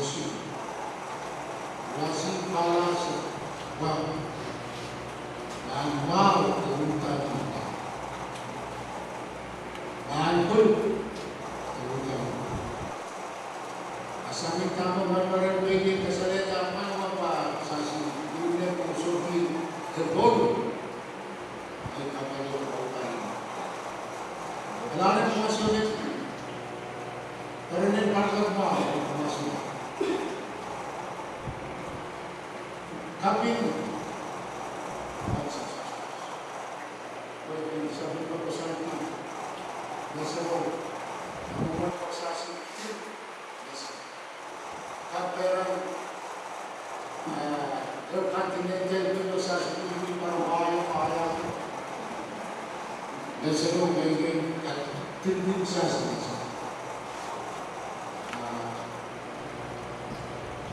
Bosio, Rasi Palasi, Wang, dan mau kerutan kita, dan pun kerutan. Asalnya kamu benar-benar begini kesalita mana apa sasi dunia musuhi kebun, ay kamu kerutan. Lalu maksudnya, karena parkir mau maksudnya. Tapi sabi ko po sa atin, nasa mga pagsasing ito, kapera continental dito sa Pilipinas parang nasa loob ngayon at tindin sa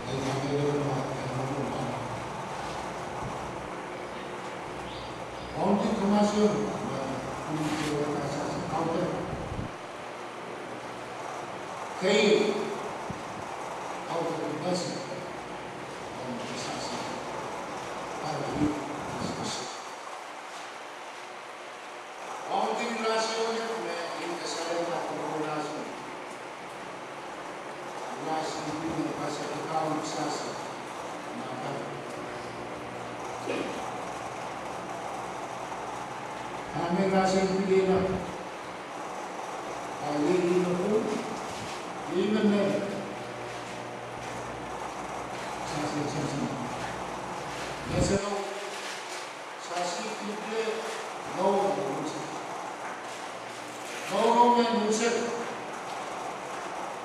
ay kami Onde começou a counter. Quem autoridade como precisasse para vir onde relação em que se leva a população relação de pacificar o precisasse Kami kasih pilih kali ini pun ini mana sasi biasa sasi pilih mau yang musik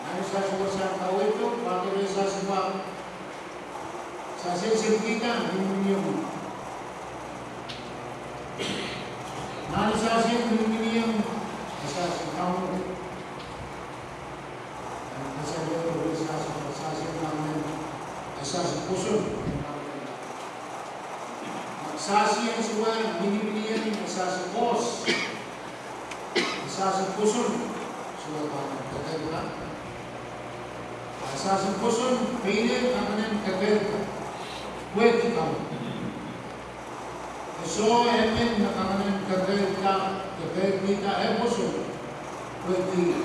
nanti sasi bersama tahu itu pakai sasi bang sasi sekitar minum Sasi minimum sasi kamu sasi namun sasi kusum sasi yang sesuai minimum sasi pos sasi kusum sudah kamu katakan sasi kusum pilih kamu katakan buat kamu So, emin nakanan kagayat kita eposo pwede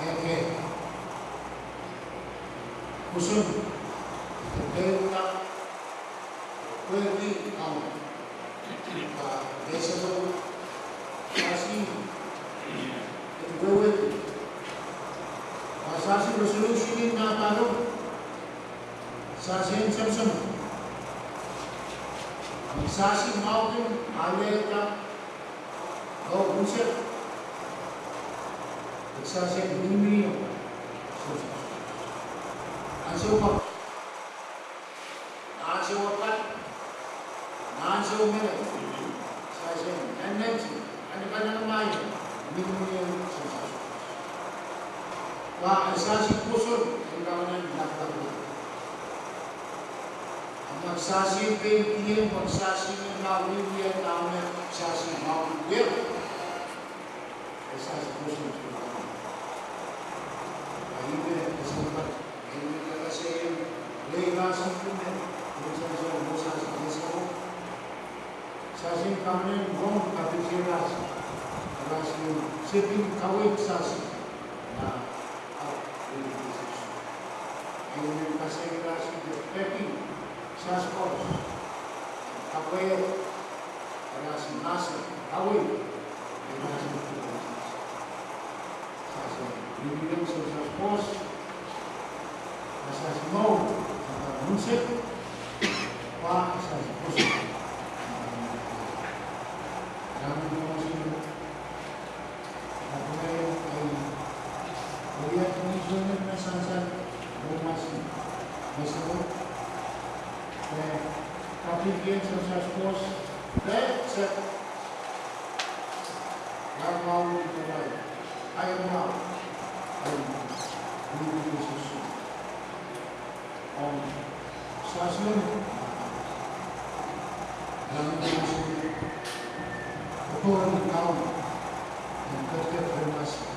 eke kusum kagayat ka pwede kamu desa to kasi ito gawin masasi resolution na talo sa sensam Sasi mountain, Aleta, go Busset, Sasi Minimum, and so on. Not so what, not so many, Sasi, and Nancy, and the Panamaya, Minimum, Sasi Pusur, and Government Black. Magsasi pintiyan, magsasi ng mawiliyan namin, magsasi mawiliyan. Magsasi po siya. Ayun kasabat. Ayun kasi yung laylasan po na. Magsasi po. Sasi kami yung kapitiras. Kasi yung siping kawit sasi. Na ayun kasi yung peking. Sas Kos, Apoyo, Aras Nasir, Awi, Aras Sas Bibigyan sa Sas Kos, Sas Mau, Munsip, Pa, Sas Kos. Kami naman sila. Ako ngayon ay malihat ng isunod na sansan, bumasi. Basta ko, kapitian sa pos, set yang mau dimulai, ayo mau, ini susu, stasiun, yang musim, betul tahun, yang kerja formasi.